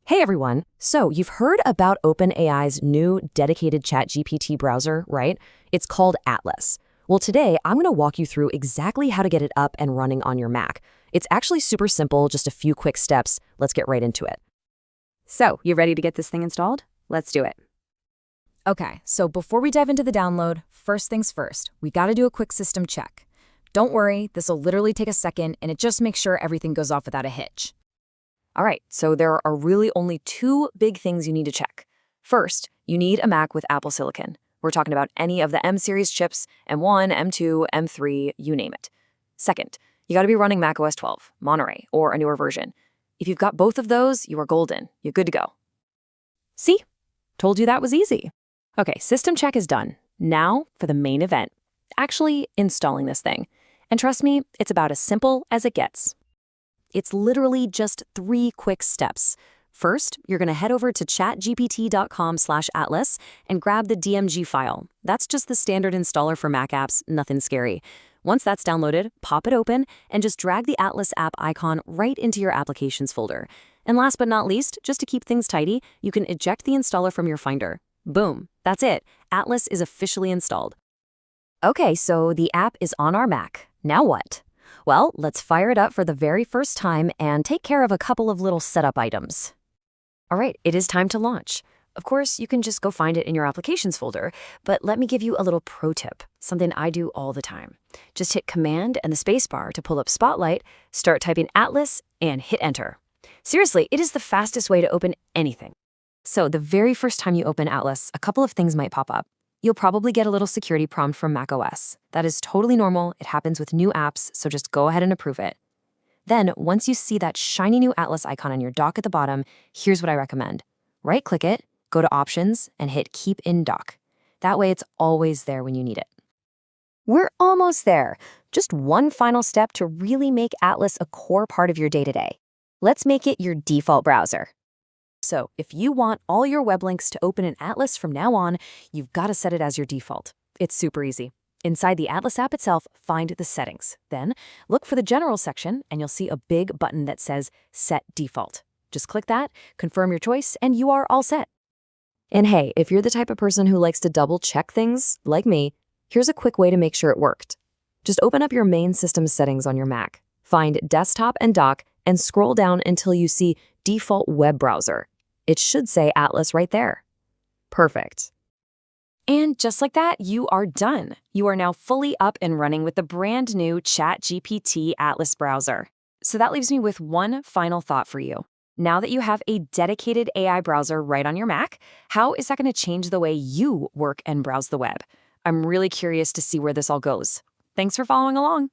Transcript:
Hey everyone! So, you've heard about OpenAI's new dedicated ChatGPT browser, right? It's called Atlas. Well, today I'm going to walk you through exactly how to get it up and running on your Mac. It's actually super simple, just a few quick steps. Let's get right into it. So, you ready to get this thing installed? Let's do it. Okay, so before we dive into the download, first things first, we gotta do a quick system check. Don't worry, this will literally take a second and it just makes sure everything goes off without a hitch. All right, so there are really only two big things you need to check. First, you need a Mac with Apple Silicon. We're talking about any of the M-series chips, M1, M2, M3, you name it. Second, you gotta be running macOS 12, Monterey, or a newer version. If you've got both of those, you are golden. You're good to go. See? Told you that was easy. Okay, system check is done. Now for the main event, actually installing this thing. And trust me, it's about as simple as it gets. It's literally just 3 quick steps. First, you're going to head over to chatgpt.com/atlas and grab the DMG file. That's just the standard installer for Mac apps, nothing scary. Once that's downloaded, pop it open and just drag the Atlas app icon right into your applications folder. And last but not least, just to keep things tidy, you can eject the installer from your Finder. Boom, that's it. Atlas is officially installed. Okay, so the app is on our Mac. Now what? Well, let's fire it up for the very first time and take care of a couple of little setup items. All right, it is time to launch. Of course, you can just go find it in your applications folder, but let me give you a little pro tip, something I do all the time. Just hit Command and the spacebar to pull up Spotlight, start typing Atlas, and hit Enter. Seriously, it is the fastest way to open anything. So the very first time you open Atlas, a couple of things might pop up. You'll probably get a little security prompt from macOS. That is totally normal. It happens with new apps, so just go ahead and approve it. Then, once you see that shiny new Atlas icon on your dock at the bottom, here's what I recommend. Right-click it, go to Options, and hit Keep in Dock. That way it's always there when you need it. We're almost there. Just one final step to really make Atlas a core part of your day-to-day. Let's make it your default browser. So, if you want all your web links to open in Atlas from now on, you've got to set it as your default. It's super easy. Inside the Atlas app itself, find the settings. Then, look for the General section, and you'll see a big button that says Set Default. Just click that, confirm your choice, and you are all set. And hey, if you're the type of person who likes to double-check things, like me, here's a quick way to make sure it worked. Just open up your main system settings on your Mac, find Desktop and Dock, and scroll down until you see Default Web Browser. It should say Atlas right there. Perfect. And just like that, you are done. You are now fully up and running with the brand new ChatGPT Atlas browser. So that leaves me with one final thought for you. Now that you have a dedicated AI browser right on your Mac, how is that going to change the way you work and browse the web? I'm really curious to see where this all goes. Thanks for following along.